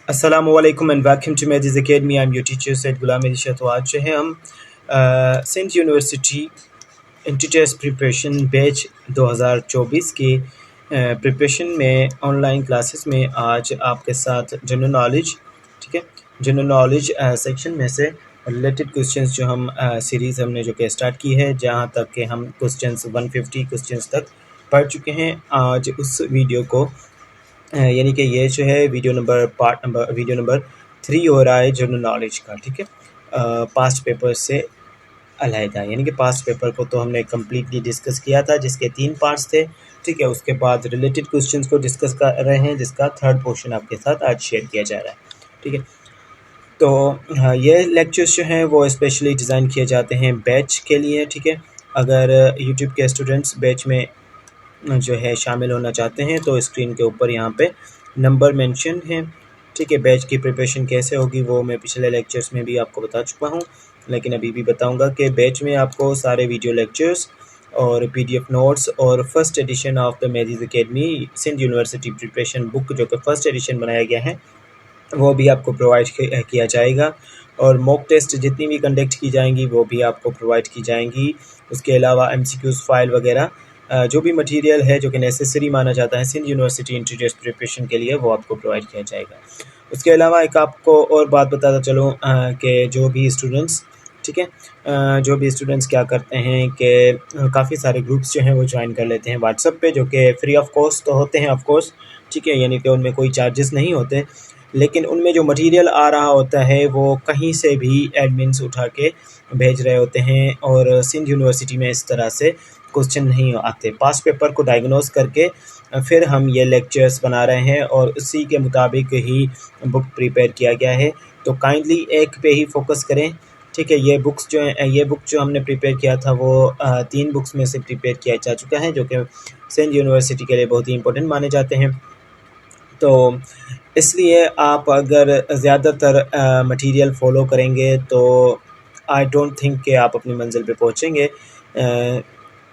Assalamualaikum and welcome to Mehdi's Academy. I'm your teacher Said Ghulam Elisha. तो आज जो है हम सेंट यूनिवर्सिटी इंटर प्रिपरेशन बैच 2024 की प्रिपरेशन में ऑनलाइन क्लासेस में आज आपके साथ जनरल नॉलेज, ठीक है, जनरल नॉलेज सेक्शन में से रिलेटेड क्वेश्चंस जो हम सीरीज़ हमने जो कि स्टार्ट की है, जहां तक कि हम क्वेश्चंस 150 क्वेश्चंस तक पढ़ चुके हैं। आज उस वीडियो को यानी कि ये जो है वीडियो नंबर 3 हो रहा है जनरल नॉलेज का, ठीक है, पास्ट पेपर से अलहदा। यानी कि पास्ट पेपर को तो हमने कम्प्लीटली डिस्कस किया था, जिसके 3 पार्ट्स थे, ठीक है। उसके बाद रिलेटेड क्वेश्चंस को डिस्कस कर रहे हैं, जिसका थर्ड पोर्शन आपके साथ आज शेयर किया जा रहा है, ठीक है। तो हाँ, ये लेक्चर्स जो हैं वो स्पेशली डिज़ाइन किए जाते हैं बैच के लिए, ठीक है। अगर यूट्यूब के स्टूडेंट्स बैच में जो है शामिल होना चाहते हैं तो स्क्रीन के ऊपर यहाँ पे नंबर मेंशन है, ठीक है। बैच की प्रिपरेशन कैसे होगी वो मैं पिछले लेक्चर्स में भी आपको बता चुका हूँ, लेकिन अभी भी बताऊँगा कि बैच में आपको सारे वीडियो लेक्चर्स और PDF नोट्स और first edition of the Mehdi's academy Sindh university preparation book, जो कि फर्स्ट एडिशन बनाया गया है, वो भी आपको प्रोवाइड किया जाएगा। और मॉक टेस्ट जितनी भी कंडक्ट की जाएंगी वो भी आपको प्रोवाइड की जाएंगी। उसके अलावा MCQs फाइल वगैरह जो भी मटेरियल है जो कि नेसेसरी माना जाता है Sindh university inter test preparation के लिए, वो आपको प्रोवाइड किया जाएगा। उसके अलावा एक आपको और बात बताता चलूँ कि जो भी स्टूडेंट्स, ठीक है, जो भी स्टूडेंट्स क्या करते हैं कि काफ़ी सारे ग्रुप्स जो हैं वो ज्वाइन कर लेते हैं व्हाट्सएप पे, जो कि फ्री ऑफ कॉस्ट तो होते हैं ऑफ कोर्स, ठीक है, यानी कि उनमें कोई चार्जेस नहीं होते, लेकिन उनमें जो मटेरियल आ रहा होता है वो कहीं से भी एडमिन्स उठा के भेज रहे होते हैं, और सिंध यूनिवर्सिटी में इस तरह से क्वेश्चन नहीं आते। पास्ट पेपर को डायग्नोस करके फिर हम ये लेक्चर्स बना रहे हैं और उसी के मुताबिक ही बुक प्रिपेयर किया गया है। तो काइंडली एक पे ही फोकस करें, ठीक है। ये बुक जो हमने प्रिपेयर किया था वो 3 बुक्स में से प्रिपेयर किया जा चुका है, जो कि सिंध यूनिवर्सिटी के लिए बहुत ही इंपॉर्टेंट माने जाते हैं। तो इसलिए आप अगर ज़्यादातर मटेरियल फ़ॉलो करेंगे तो आई डोंट थिंक कि आप अपनी मंजिल पे पहुँचेंगे,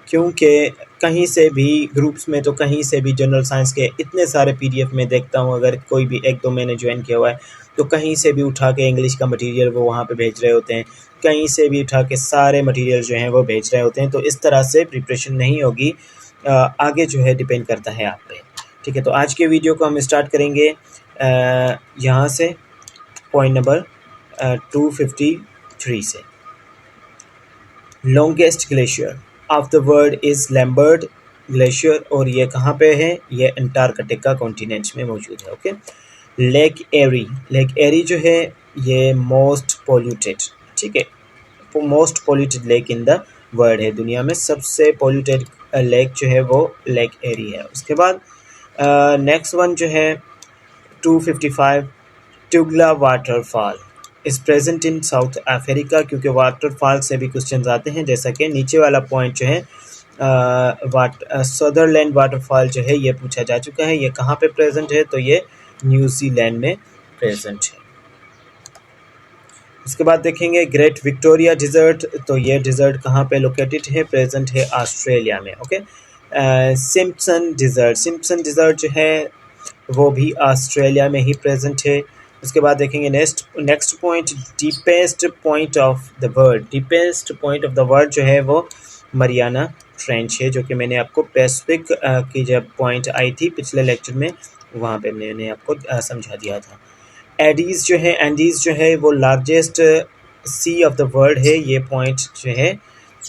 क्योंकि कहीं से भी ग्रुप्स में तो कहीं से भी जनरल साइंस के इतने सारे PDF में देखता हूँ, अगर कोई भी 1-2 महीने ज्वाइन किया हुआ है तो कहीं से भी उठा के इंग्लिश का मटेरियल वो वहाँ पे भेज रहे होते हैं, कहीं से भी उठा के सारे मटेरियल जो हैं वो भेज रहे होते हैं। तो इस तरह से प्रिपरेशन नहीं होगी, आगे जो है डिपेंड करता है आप पे, ठीक है। तो आज के वीडियो को हम स्टार्ट करेंगे यहाँ से पॉइंट नंबर 253 से। Longest glacier of the world is Lambert glacier, और ये कहाँ पे है? ये अंटार्कटिका कॉन्टिनेंट में मौजूद है, ओके। लेक एरी जो है ये मोस्ट पोल्यूटेड, ठीक है, most polluted lake in the world है, दुनिया में सबसे पोल्यूटेड लेक जो है वो लेक एरी है। उसके बाद नेक्स्ट वन जो है 255 Tugela waterfall is present in South Africa, क्योंकि वाटरफॉल से भी क्वेश्चन आते हैं, जैसा कि नीचे वाला पॉइंट जो है सदरलैंड वाटरफॉल जो है ये पूछा जा चुका है, ये कहाँ पे प्रेजेंट है? तो ये न्यूजीलैंड में प्रेजेंट है। उसके बाद देखेंगे ग्रेट विक्टोरिया डिज़र्ट, तो ये डिज़र्ट कहाँ पे लोकेटेड है? प्रेजेंट है ऑस्ट्रेलिया में, ओके। सिम्पसन डिज़र्ट जो है वो भी ऑस्ट्रेलिया में ही प्रेजेंट है। उसके बाद देखेंगे next point, deepest point of the world जो है वो मरियाना ट्रेंच है, जो कि मैंने आपको पैसिफिक की जब पॉइंट आई थी पिछले लेक्चर में, वहाँ पे मैंने आपको समझा दिया था। एंडीज़ जो है वो largest C of the world है, ये पॉइंट जो है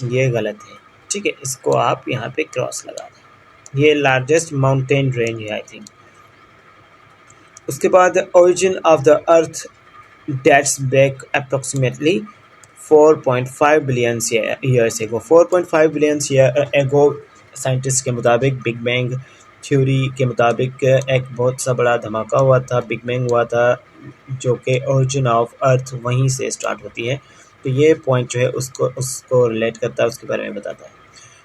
ये गलत है, ठीक है, इसको आप यहाँ पे क्रॉस लगा दें, ये लार्जेस्ट माउंटेन रेंज है आई थिंक। उसके बाद origin of the earth dates back approximately 4.5 billion years ago. 4.5 billion year ago scientist के मुताबिक बिग बैंग थ्योरी के मुताबिक एक बहुत सा बड़ा धमाका हुआ था, बिग बैंग हुआ था, जो कि ओरिजिन ऑफ अर्थ वहीं से स्टार्ट होती है। तो ये पॉइंट जो है उसको रिलेट करता है, उसके बारे में बताता है।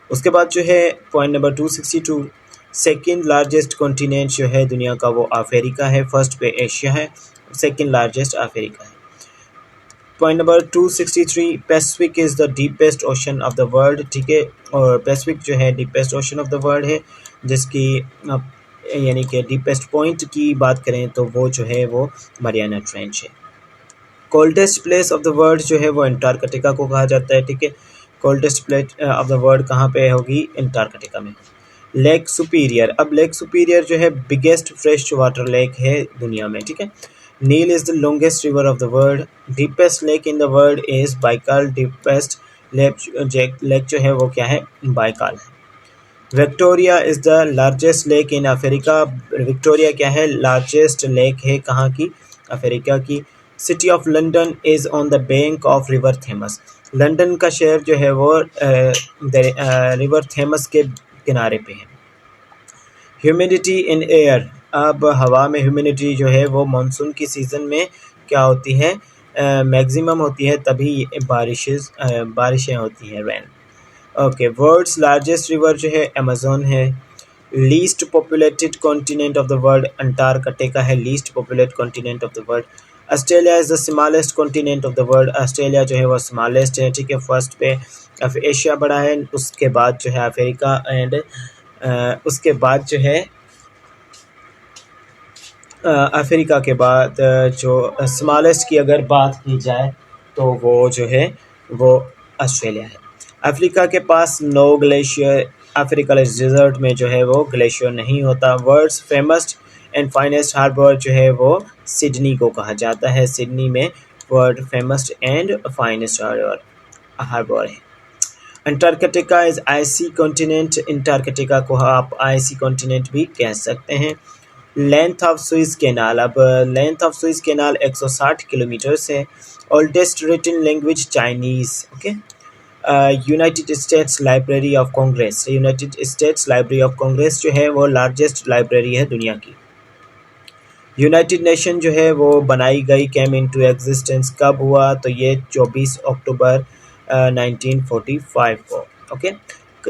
उसके बाद जो है point number 262, second largest continent जो है दुनिया का वो अफ्रीका है, फर्स्ट पे एशिया है, सेकेंड लार्जेस्ट अफ्रीका है। Point number 263, Pacific is the deepest ocean of the world, ठीक है, और पैसिफिक जो है deepest ocean of the world है, जिसकी यानी कि डीपेस्ट पॉइंट की बात करें तो वो जो है वो मरियाना ट्रेंच है। Coldest place of the world जो है वो अंटार्कटिका को कहा जाता है, ठीक है। Coldest place of the world कहाँ पे होगी? अंटार्कटिका में। लेक सुपीरियर, अब लेक सुपीरियर जो है बिगेस्ट फ्रेश वाटर लेक है दुनिया में, ठीक है। Nile is the longest river of the world. Deepest lake in the world is Baikal. Deepest lake जो है वो क्या है? बाइकाल है। Victoria is the largest lake in Africa. Victoria क्या है? लार्जेस्ट लेक है कहाँ की? अफ्रीका की। City of London is on the bank of river Thames. London का शहर जो है वो रिवर थेमस के किनारे पे है। ह्यूमिडिटी इन एयर, अब हवा में ह्यूमिडिटी जो है वो मानसून की सीज़न में क्या होती है? मैक्सिमम होती है, तभी बारिशें होती हैं, rain. Okay, world's largest river जो है अमेज़न है। Least populated continent of the world Antarctica है, least populated continent of the world. Australia is the smallest continent of the world. Australia जो है वो स्मॉलेस्ट है, ठीक है। फर्स्ट पे एशिया बड़ा है, उसके बाद जो है अफ्रीका एंड उसके बाद जो है अफ्रीका के बाद जो स्मॉलेस्ट की अगर बात की जाए तो वो जो है वो ऑस्ट्रेलिया है। अफ्रीका के पास नो ग्लेशियर, अफ्रीका डिजर्ट में जो है वो ग्लेशियर नहीं होता। World's famous and finest harbour जो है वो सिडनी को कहा जाता है। सिडनी में world famous and finest harbour है। Antarctica is icy continent, Antarctica को आप आइसी कॉन्टिनेंट भी कह सकते हैं। लेंथ ऑफ सुइज कैनाल, अब length of Suez canal 160 kilometre है। Oldest written language Chinese, okay. United States Library of Congress, United States Library of Congress जो है वो लार्जेस्ट लाइब्रेरी है दुनिया की। यूनाइटेड नेशन जो है वो बनाई गई, कैम इनटू एग्जिस्टेंस कब हुआ? तो ये 24 अक्टूबर 1945 को, ओके,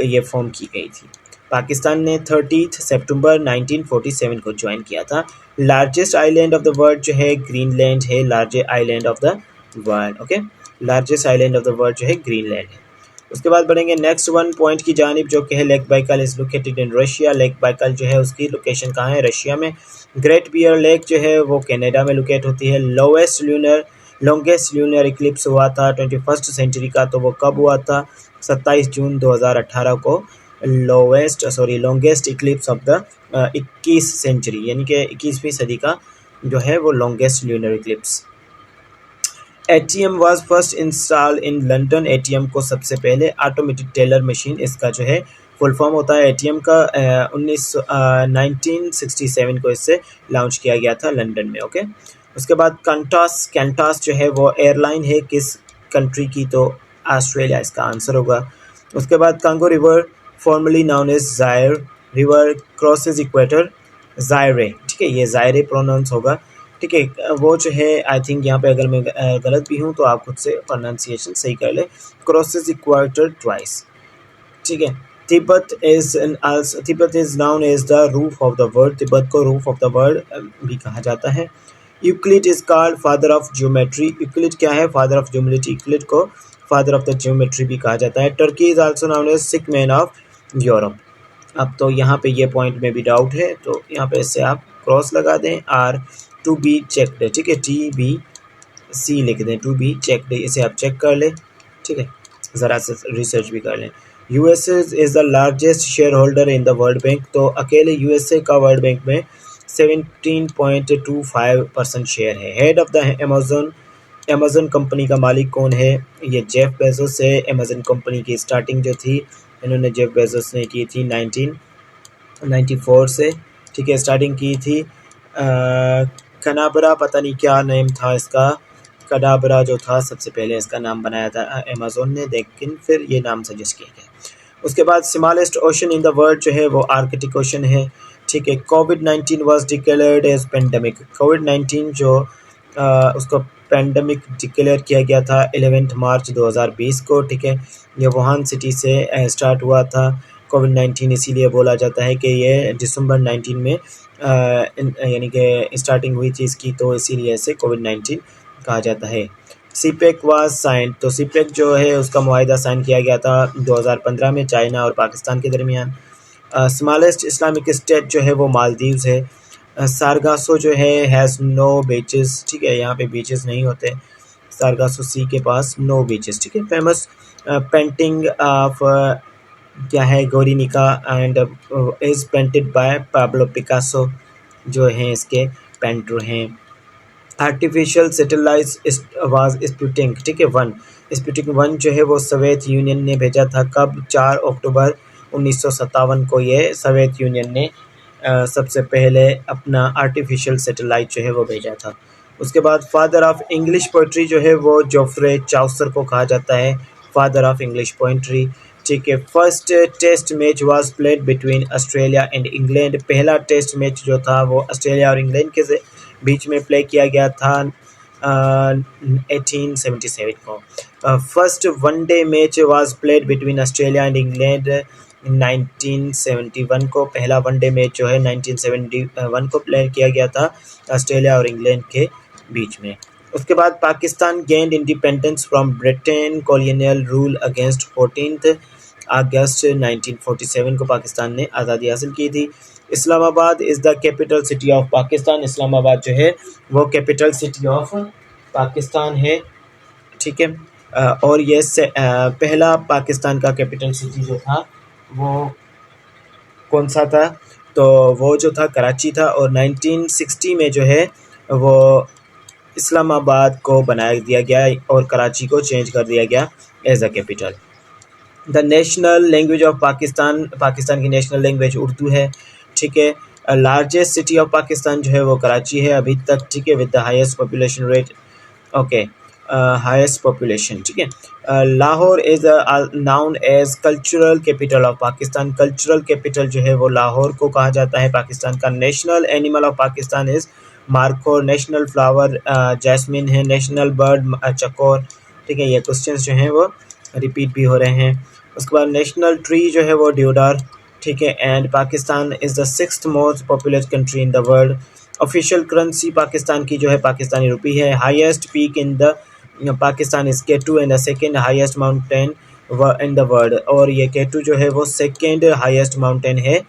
ये फॉर्म की गई थी। पाकिस्तान ने 30 सितंबर 1947 को ज्वाइन किया था। Largest island of the world जो है ग्रीनलैंड है, largest island of the world, okay. Largest island of the world जो है ग्रीनलैंड है। उसके बाद बढ़ेंगे नेक्स्ट वन पॉइंट की जानिब, जो कि है lake Baikal is located in Russia. Lake Baikal जो है उसकी लोकेशन कहाँ है? रशिया में। ग्रेट बियर लेक जो है वो कनाडा में लोकेट होती है। लॉन्गेस्ट ल्यूनर इक्लिप्स हुआ था 21st सेंचुरी का, तो वो कब हुआ था? 27 जून 2018 को longest eclipse of the 21 century, यानी कि 21वीं सदी का जो है वो longest lunar eclipse. ATM was first install in London. ATM को सबसे पहले ऑटोमेटेड टेलर मशीन, इसका जो है फुल फॉर्म होता है ATM का। 1967 को इससे लॉन्च किया गया था लंदन में, ओके। उसके बाद कैंटास जो है वो एयरलाइन है किस कंट्री की? तो ऑस्ट्रेलिया इसका आंसर होगा। उसके बाद Congo river formerly known as Zaire river crosses equator, Zaire, ठीक है, ये जायरे प्रोनाउंस होगा, ठीक है। वो जो है आई थिंक यहाँ पे अगर मैं गलत भी हूँ तो आप खुद से प्रोनाउंसिएशन सही कर ले। क्रॉसेज इक्वेटर ट्वाइस, ठीक है। Tibet is known as the roof of the world, Tibet को रूफ ऑफ द वर्ल्ड भी कहा जाता है। Euclid is called father of geometry, Euclid क्या है? फादर ऑफ ज्योमेट्री, यूक्लिड को फादर ऑफ द ज्योमेट्री भी कहा जाता है। Turkey is also known as sick man of Europe. अब तो यहाँ पे ये पॉइंट में भी डाउट है, तो यहाँ पे इससे आप क्रॉस लगा दें, आर टू बी चेकड, ठीक है, TBC लिख दें, टू बी चेकड, इसे आप चेक कर लें, ठीक है, ज़रा से रिसर्च भी कर लें। USA is the largest share holder in the world bank, तो अकेले USA का वर्ल्ड बैंक में 17.25% शेयर है। Head of the Amazon company का मालिक कौन है? ये जेफ बेजोस है। अमेज़न कंपनी की स्टार्टिंग जो थी इन्होंने जेफ बेजोस ने की थी 1994 से, ठीक है, स्टार्टिंग की थी। कनाबरा, पता नहीं क्या नेम था इसका, कडाबरा जो था सबसे पहले इसका नाम बनाया था अमेज़न ने, लेकिन फिर ये नाम सजेस्ट किया गया। उसके बाद smallest ocean in the world जो है वो आर्कटिक ओशन है, ठीक है। कोविड-19 वाज डिक्लेयर्ड एज पेंडेमिक, कोविड-19 जो उसको पेंडेमिक डिक्लेयर किया गया था 11 मार्च 2020 को, ठीक है। ये वुहान सिटी से स्टार्ट हुआ था कोविड-19, इसीलिए बोला जाता है कि ये दिसंबर 19 में यानी कि स्टार्टिंग हुई थी इसकी, तो इसीलिए इसे कोविड-19 कहा जाता है। सीपेक वाज साइन, तो सीपेक जो है उसका मुआहिदा साइन किया गया था 2015 में चाइना और पाकिस्तान के दरमियान। स्मॉलेस्ट इस्लामिक स्टेट जो है वो मालदीव्स है। सारगासो जो है हैज़ नो बीचेस, ठीक है, यहाँ पे बीचेस नहीं होते। सारगासो सी के पास नो बीचेस, ठीक है। फेमस पेंटिंग ऑफ क्या है, Guernica and is painted by Pablo Picasso, जो हैं इसके पेंटर हैं। आर्टिफिशियल सैटेलाइट वाज स्पुतनिक, ठीक है, 1। स्पुतनिक 1 जो है वो सोवियत यूनियन ने भेजा था। कब? 4 अक्टूबर 1957 को ये सोवियत यूनियन ने सबसे पहले अपना आर्टिफिशियल सैटेलाइट जो है वो भेजा था। उसके बाद फादर ऑफ इंग्लिश पोइट्री जो है वो जोफ्रे चाउसर को कहा जाता है, फादर ऑफ इंग्लिश पोइट्री, ठीक है। First test match was played between Australia and England, पहला टेस्ट मैच जो था वो ऑस्ट्रेलिया और इंग्लैंड के बीच में प्ले किया गया था 1877 को। First one day match was played between Australia and England 1971 को, पहला वनडे मैच जो है 1971 को प्ले किया गया था ऑस्ट्रेलिया और इंग्लैंड के बीच में। उसके बाद Pakistan gained independence from Britain colonial rule against 14 अगस्त 1947 को पाकिस्तान ने आज़ादी हासिल की थी। Islamabad is the capital city of Pakistan, Islamabad जो है वो कैपिटल सिटी ऑफ पाकिस्तान है, ठीक है। और ये पहला पाकिस्तान का कैपिटल सिटी जो था वो कौन सा था? तो वो जो था कराची था, और 1960 में जो है वो इस्लामाबाद को बनाया दिया गया और कराची को चेंज कर दिया गया as a capital. The national language of Pakistan, Pakistan की नेशनल लैंग्वेज उर्दू है, ठीक है। लार्जेस्ट सिटी ऑफ पाकिस्तान जो है वो कराची है अभी तक, ठीक है, with the highest population rate, okay, highest population, ठीक है। Lahore is known as cultural capital of Pakistan, cultural capital जो है वो लाहौर को कहा जाता है पाकिस्तान का। National animal of Pakistan is markhor, national flower jasmine है, नेशनल बर्ड चकोर, ठीक है। ये क्वेश्चंस जो हैं वो रिपीट भी हो रहे हैं। उसके बाद नेशनल ट्री जो है वो ड्यूडार, ठीक है। And Pakistan is the 6th most popular country in the world. Official currency Pakistan की जो है पाकिस्तानी रुपी है। Highest peak in the Pakistan is K2 and the second highest mountain in the world, और ये K2 जो है वो सेकेंड हाईएस्ट माउंटेन है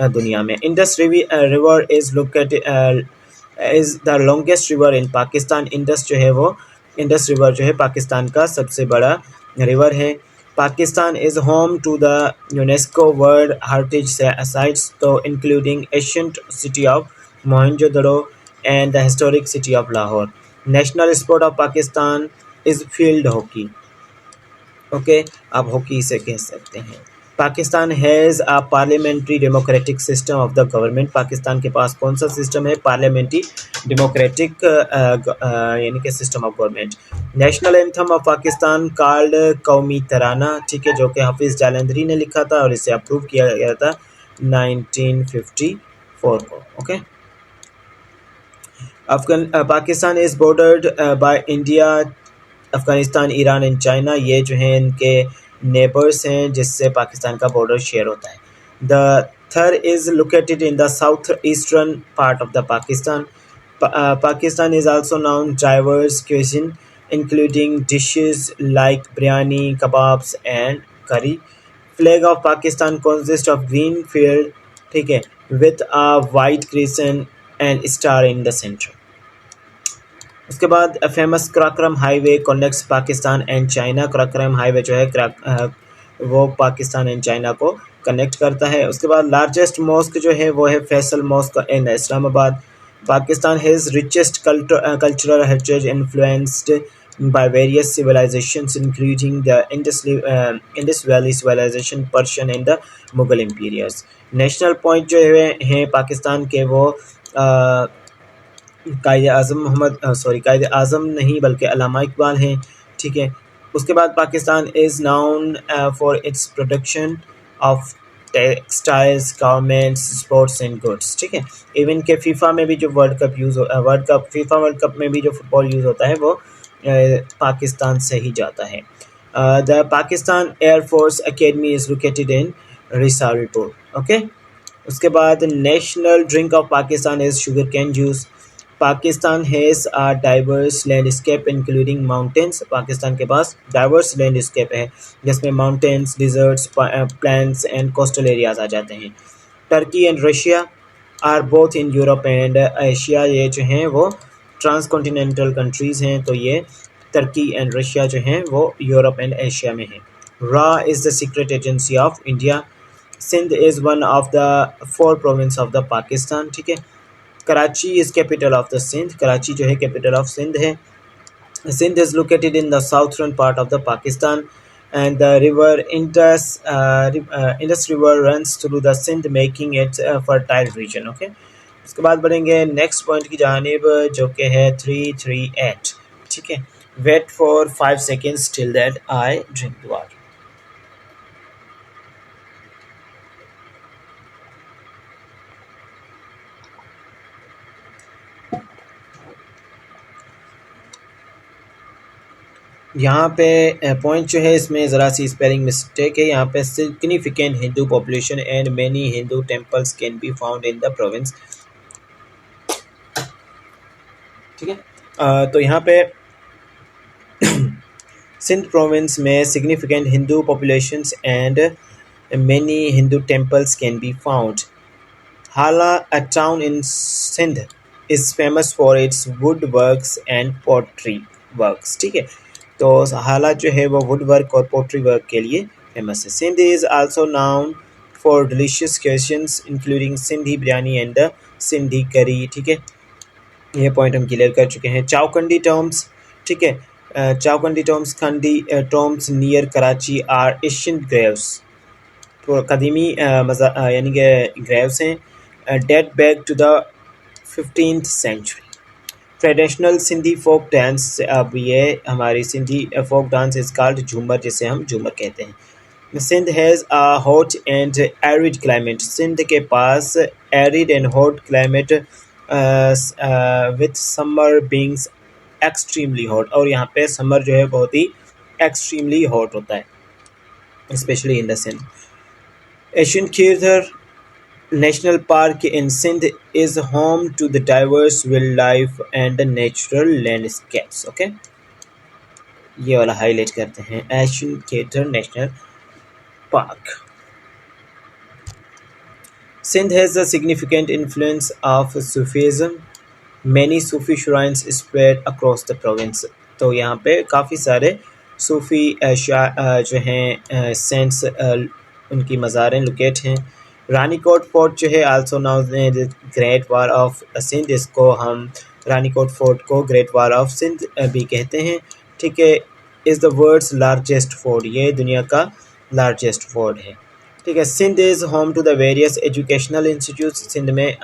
दुनिया में। Indus river is located is the longest river in Pakistan, Indus जो है वो इंडस रिवर जो है पाकिस्तान का सबसे बड़ा रिवर है। Pakistan is home to the UNESCO world heritage sites, तो including ancient city of Mohenjodaro and the historic city of Lahore. National sport of Pakistan is field hockey, okay, आप हॉकी से कह सकते हैं। Pakistan has a parliamentary democratic system of the government, Pakistan के पास कौन सा सिस्टम है? पार्लियामेंट्री डेमोक्रेटिक यानी कि system of government. National anthem of Pakistan called कौमी तराना, ठीक है, जो कि हाफिज़ जालंधरी ने लिखा था और इसे अप्रूव किया गया था 1954 को, okay. Pakistan is bordered by India, Afghanistan, Iran and China, ये जो हैं इनके नेबर्स हैं जिससे पाकिस्तान का बॉर्डर शेयर होता है। The Thar is located in the south eastern part of the Pakistan. Pakistan is also known diverse cuisine including dishes like biryani, kebabs and curry. Flag of Pakistan consist of green field, ठीक है, with a white crescent and star in the centre. उसके बाद famous Karakoram highway connects Pakistan and China, Karakoram highway जो है वो Pakistan and China को connect करता है। उसके बाद लार्जेस्ट मॉस्क जो है वो है Faisal mosque in Islamabad. Pakistan has richest cultural heritage influenced by various civilizations including the Indus Valley Civilization, Persian and the Mughal empires. National point जो हैं पाकिस्तान के वो कायद आज़म नहीं बल्कि अल्लामा इकबाल हैं, ठीक है। उसके बाद Pakistan is noun for its production of textiles, garments, sports and goods, ठीक है। इवन के फीफा में भी जो फीफा वर्ल्ड कप में भी जो फुटबॉल यूज़ होता है वो पाकिस्तान से ही जाता है। The Pakistan Air Force Academy is located in Risalpur, okay. उसके बाद national drink of Pakistan is sugar cane juice. Pakistan has a diverse landscape including mountains, Pakistan के पास डाइवर्स लैंडस्केप है जिसमें mountains, deserts, plants and coastal areas आ जाते हैं। Turkey and Russia are both in Europe and Asia. ये जो हैं वो ट्रांस कॉन्टिनेंटल कंट्रीज़ हैं, तो ये टर्की एंड रशिया जो हैं वो यूरोप एंड एशिया में हैं। रा is the secret agency of India. Sindh is one of the 4 province of the Pakistan. ठीक है। Karachi is capital of the Sindh. Karachi जो है कैपिटल ऑफ सिंध है। Sindh is located in the southern part of the Pakistan, and the river Indus River runs through the Sindh, making it a fertile region. Okay. उसके बाद बढ़ेंगे next point की जानिब, जो कि है 338। ठीक है। Wait for 5 seconds till that I drink the water. यहाँ पे पॉइंट जो है इसमें ज़रा सी स्पेलिंग मिस्टेक है। यहाँ पे significant Hindu population and many Hindu temples can be found in the province. ठीक है। तो यहाँ पे सिंध प्रोविंस में significant Hindu populations and many Hindu temples can be found. हाला, a town in Sindh, is famous for its wood works and pottery works. ठीक है। तो हाला जो है वो वुड वर्क और पोट्री वर्क के लिए फेमस है। Sindh is also known for delicious questions including Sindhi biryani and the Sindhi curry. ठीक है। ये पॉइंट हम क्लियर कर चुके हैं। चावकंडी टॉम्स। ठीक है। Chaukhandi tombs Khandi tombs near Karachi are Asian graves. तो कदीमी यानी कि ग्रेव्स हैं, date back to the 15th century। Traditional Sindhi folk dance, अब ये हमारी Sindhi folk dance is called Jhoomar, जिसे हम झूमर कहते हैं। Sindh has a hot and arid climate. Sindh के पास arid and hot climate with summer beings extremely hot, और यहाँ पे समर जो है बहुत ही एक्सट्रीमली हॉट होता है, specially in the Sindh. Asian Kirthar National Park in Sindh is home to the diverse wildlife and the natural landscapes. Okay, ये वाला हाईलाइट करते हैं, एशियन खेतर national park. Sindh has a significant influence of Sufism. Many Sufi shrines spread across the province. तो यहाँ पे काफ़ी सारे सूफी जो हैं सेंट्स उनकी मज़ारें लोकेट हैं। रानीकोट फोर्ट जो है also known great wall of Sindh, इसको हम रानीकोट फोर्ट को ग्रेट वॉल ऑफ सिंध भी कहते हैं। ठीक है। Is the world's largest fort, ये दुनिया का लार्जेस्ट फोर्ट है। ठीक है। Sindh is home to the various educational institutes. Sindh में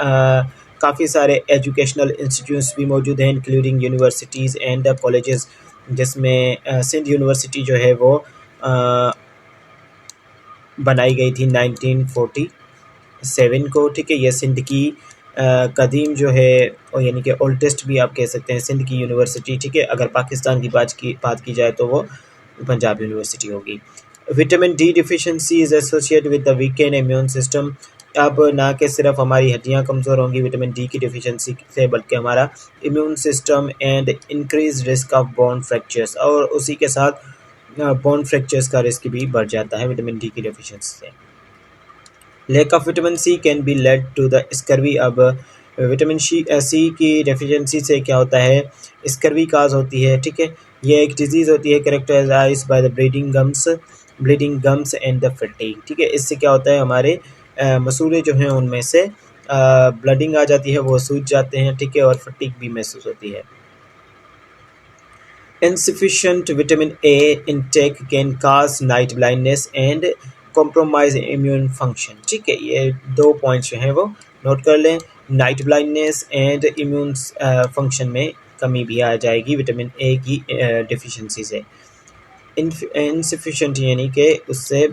काफ़ी सारे एजुकेशनल इंस्टीट्यूट्स भी मौजूद हैं, इंक्लूडिंग यूनिवर्सिटीज़ एंड कॉलेजेस, जिसमें सिंध यूनिवर्सिटी जो है वो बनाई गई थी 1947 को। ठीक है। ये सिंध की कदीम जो है, और यानी कि ओल्डेस्ट भी आप कह सकते हैं, सिंध की यूनिवर्सिटी। ठीक है। अगर पाकिस्तान की बात की जाए तो वो पंजाब यूनिवर्सिटी होगी। Vitamin D deficiency is associated with the weekend immune system. अब ना कि सिर्फ हमारी हड्डियाँ कमज़ोर होंगी विटामिन डी की डिफिशेंसी से, बल्कि हमारा immune system and increase risk of bone fractures, और उसी के साथ बोन फ्रैक्चर्स का रिस्क भी बढ़ जाता है विटामिन डी की डेफिशिएंसी से। Lack of vitamin C can be lead to the scurvy. अब विटामिन सी की डेफिशिएंसी से क्या होता है, स्कर्वी काज होती है। ठीक है। ये एक डिजीज़ होती है characterized by the bleeding gums and the fatigue. ठीक है। इससे क्या होता है, हमारे मसूड़े जो हैं उनमें से ब्लडिंग आ जाती है, वो सूज जाते हैं। ठीक है। और फटीग भी महसूस होती है। Insufficient vitamin A intake can cause night blindness and compromise immune function. ठीक है। ये 2 पॉइंट्स जो हैं वो नोट कर लें। Night blindness and immune function में कमी भी आ जाएगी विटामिन ए की डिफिशिएंसी से। इनसफिशेंट यानी कि उससे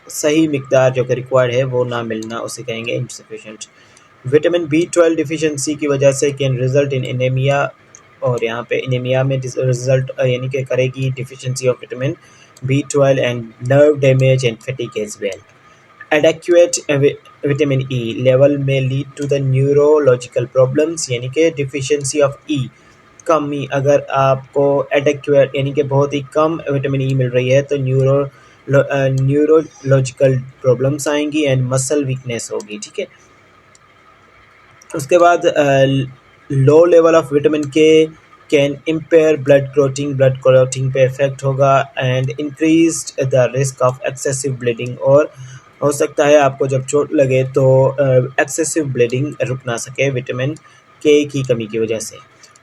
सही मिकदार जो कि रिक्वायर्ड है वो ना मिलना, उसे कहेंगे इनसफिशेंट। विटामिन B12 डिफिशिएंसी की वजह से कैन रिजल्ट इन एनीमिया, और यहाँ पे एनीमिया में रिजल्ट यानी कि करेगी deficiency of vitamin B12 and nerve damage and fatigue as well. Adequate vitamin E level में lead to the neurological problems, यानी कि डिफिशिएंसी ऑफ E कमी, अगर आपको एडेक्वेट यानी कि बहुत ही कम विटामिन E मिल रही है तो न्यूरोलॉजिकल प्रॉब्लम्स आएंगी एंड मसल वीकनेस होगी, ठीक है। उसके बाद लो लेवल ऑफ विटामिन के कैन इम्पेयर ब्लड क्लॉटिंग पे इफेक्ट होगा and increase the risk of excessive bleeding, और हो सकता है आपको जब चोट लगे तो एक्सेसिव ब्लीडिंग रुक ना सके विटामिन के की कमी की वजह से।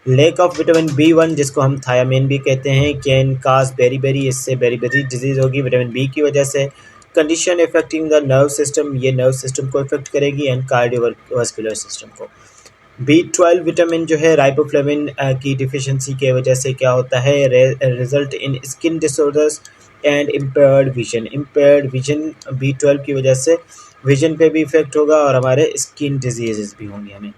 लैक ऑफ विटामिन B1 जिसको हम थायामीन भी कहते हैं कैन काज बेरी, इससे बेरी डिजीज होगी विटामिन बी की वजह से। Condition affecting the nerve system, ये नर्व सिस्टम को इफेक्ट करेगी एंड कार्डियोवास्कुलर सिस्टम को। B12 विटामिन जो है राइबोफ्लेविन की डिफिशियंसी की वजह से क्या होता है, result in skin disorders and impaired vision B12 की वजह से विजन पे भी इफेक्ट होगा और हमारे स्किन डिजीजेस भी होंगे हमें।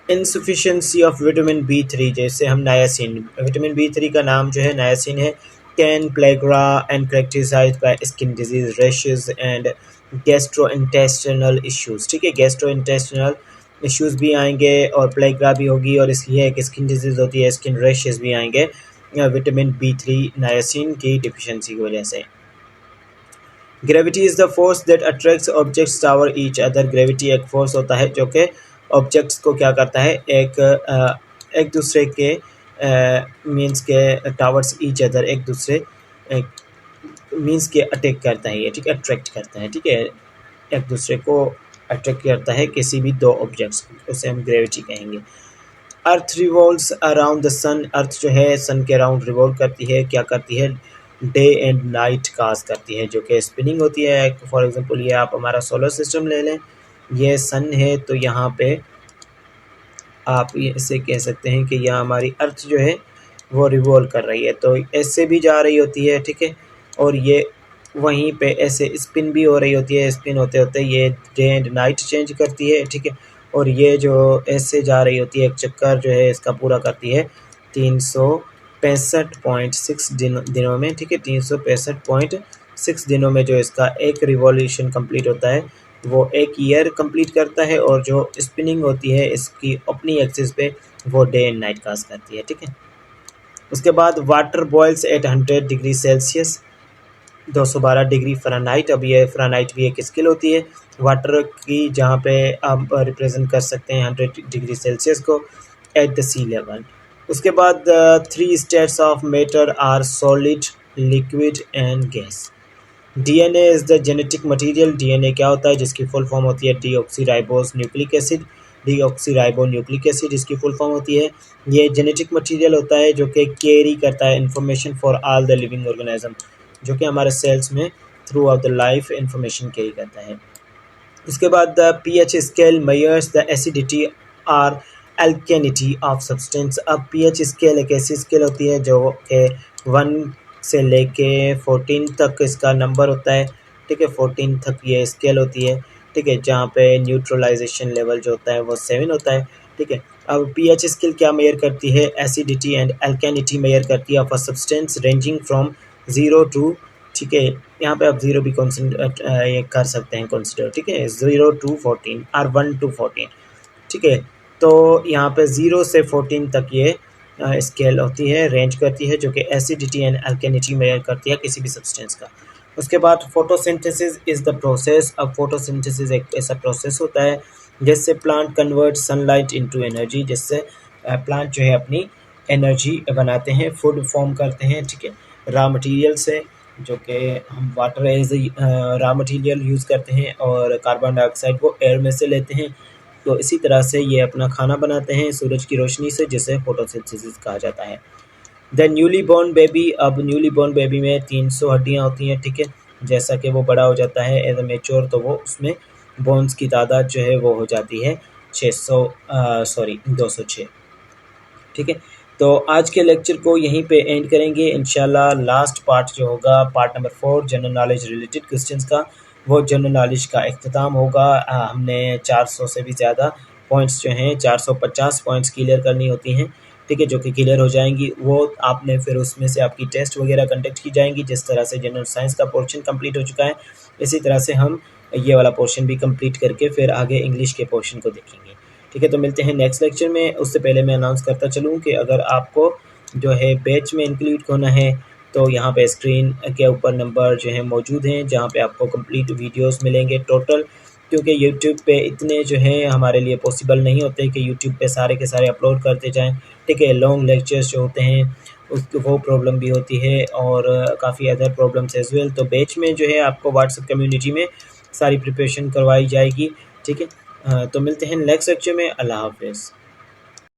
इनसफिशियंसी ऑफ विटामिन B3 जैसे हम नायासिन, विटामिन B3 का नाम जो है नायासिन है, can pellagra and characterized by skin disease rashes and gastrointestinal issues, ठीक है। गैस्ट्रोइंटेस्टिनल इश्यूज भी आएंगे और प्लेग्रा भी होगी, और इसलिए एक स्किन डिजीज होती है, स्किन रैशेस भी आएंगे विटामिन B3 नायासिन की डिफिशियंसी की वजह से। Gravity is the force that attracts objects tower each other, gravity एक फोर्स होता है जो कि ऑब्जेक्ट्स को क्या करता है, एक दूसरे के मीन्स के टावर्स ईच अदर, एक दूसरे मीन्स के अटैक करता है ये, ठीक है, अट्रैक्ट करता है, ठीक है, एक दूसरे को अट्रैक्ट करता है किसी भी दो ऑब्जेक्ट्स को, उसे हम ग्रेविटी कहेंगे। अर्थ रिवॉल्व्स अराउंड द सन, अर्थ जो है सन के अराउंड रिवॉल्व करती है, क्या करती है, डे एंड नाइट काज करती है, जो कि स्पिनिंग होती है। फॉर एग्जांपल ये आप हमारा सोलर सिस्टम ले लें, ये सन है, तो यहाँ पे आप इसे कह सकते हैं कि यहाँ हमारी अर्थ जो है वो रिवॉल्व कर रही है, तो ऐसे भी जा रही होती है, ठीक है, और ये वहीं पे ऐसे स्पिन भी हो रही होती है, स्पिन होते होते ये डे एंड नाइट चेंज करती है, ठीक है, और ये जो ऐसे जा रही होती है एक चक्कर जो है इसका पूरा करती है 365.6 दिनों में, ठीक है, 365.6 दिनों में जो इसका एक रिवॉल्यूशन कंप्लीट होता है वो एक ईयर कंप्लीट करता है, और जो स्पिनिंग होती है इसकी अपनी एक्सिस पे वो डे एंड नाइट काज करती है, ठीक है। उसके बाद water boils at 100 degree Celsius, 212 degree Fahrenheit. अब ये फ़ारेनहाइट भी एक स्केल होती है वाटर की, जहाँ पे आप रिप्रेजेंट कर सकते हैं 100 डिग्री सेल्सियस को एट द सी लेवल। उसके बाद 3 states of matter are solid, liquid and gas. DNA is the genetic material, DNA क्या होता है, जिसकी फुल फॉर्म होती है deoxyribose nucleic acid, deoxyribo nucleic acid इसकी फुल फॉर्म होती है। ये जेनेटिक मटेरियल होता है जो कि कैरी करता है information for all the living organism, जो कि हमारे सेल्स में through out the life information carry करता है। उसके बाद the pH scale measures the acidity और एल्केनिटी ऑफ सब्सटेंस। अब पीएच स्केल एक ऐसी स्केल होती है जो कि 1 से लेके 14 तक इसका नंबर होता है, ठीक है, 14 तक ये स्केल होती है, ठीक है, जहाँ पे न्यूट्रलाइजेशन लेवल जो होता है वो 7 होता है, ठीक है। अब पीएच स्केल क्या मेजर करती है, एसिडिटी एंड एल्केनिटी मेजर करती है of a substance ranging from 0 to, ठीक है, यहाँ पे आप 0 भी ये कर सकते हैं कंसिडर, ठीक है, 0 to 14 और 1 to 14, ठीक है। तो यहाँ पे 0 से 14 तक ये स्केल होती है, रेंज करती है, जो कि एसिडिटी एंड अल्केनिटी मेजर करती है किसी भी सब्सटेंस का। उसके बाद फोटोसिंथेसिस इज़ द प्रोसेस। अब फोटोसिंथेसिस एक ऐसा प्रोसेस होता है जिससे plant convert sunlight into energy, जिससे प्लांट जो है अपनी एनर्जी बनाते हैं, फूड फॉर्म करते हैं, ठीक है, रॉ मटेरियल से, जो कि हम water as raw material use करते हैं और कार्बन डाइऑक्साइड को एयर में से लेते हैं। तो इसी तरह से ये अपना खाना बनाते हैं सूरज की रोशनी से, जिसे फोटोसिंथेसिस कहा जाता है। द न्यूली बॉर्न बेबी, अब न्यूली बॉर्न बेबी में 300 हड्डियाँ होती हैं, ठीक है, जैसा कि वो बड़ा हो जाता है एज ए मेच्योर, तो वो उसमें बोन्स की तादाद जो है वो हो जाती है 206, ठीक है। तो आज के लेक्चर को यहीं पे एंड करेंगे इंशाल्लाह। लास्ट पार्ट जो होगा part number 4 general knowledge related questions का, वो जनरल नॉलेज का इख्तिताम होगा। हमने 400 से भी ज़्यादा पॉइंट्स जो हैं 450 पॉइंट्स क्लियर करनी होती हैं, ठीक है, जो कि क्लियर हो जाएंगी। वो आपने फिर उसमें से आपकी टेस्ट वगैरह कंडक्ट की जाएंगी। जिस तरह से जनरल साइंस का पोर्शन कंप्लीट हो चुका है, इसी तरह से हम ये वाला पोर्शन भी कंप्लीट करके फिर आगे इंग्लिश के पोर्शन को देखेंगे, ठीक है। तो मिलते हैं नेक्स्ट लेक्चर में। उससे पहले मैं अनाउंस करता चलूँ कि अगर आपको जो है बैच में इंक्लूड होना है तो यहाँ पे स्क्रीन के ऊपर नंबर जो है मौजूद हैं, जहाँ पे आपको कंप्लीट वीडियोस मिलेंगे टोटल, क्योंकि यूट्यूब पे इतने जो हैं हमारे लिए पॉसिबल नहीं होते कि यूट्यूब पे सारे के सारे अपलोड करते जाएं। ठीक है, लॉन्ग लेक्चर्स जो होते हैं उसकी वो प्रॉब्लम भी होती है, और काफ़ी अदर प्रॉब्लम्स एज वेल। तो बैच में जो है आपको व्हाट्सएप कम्युनिटी में सारी प्रिपरेशन करवाई जाएगी। ठीक है, तो मिलते हैं नेक्स्ट लेक्चर में। अल्लाह हाफिज़।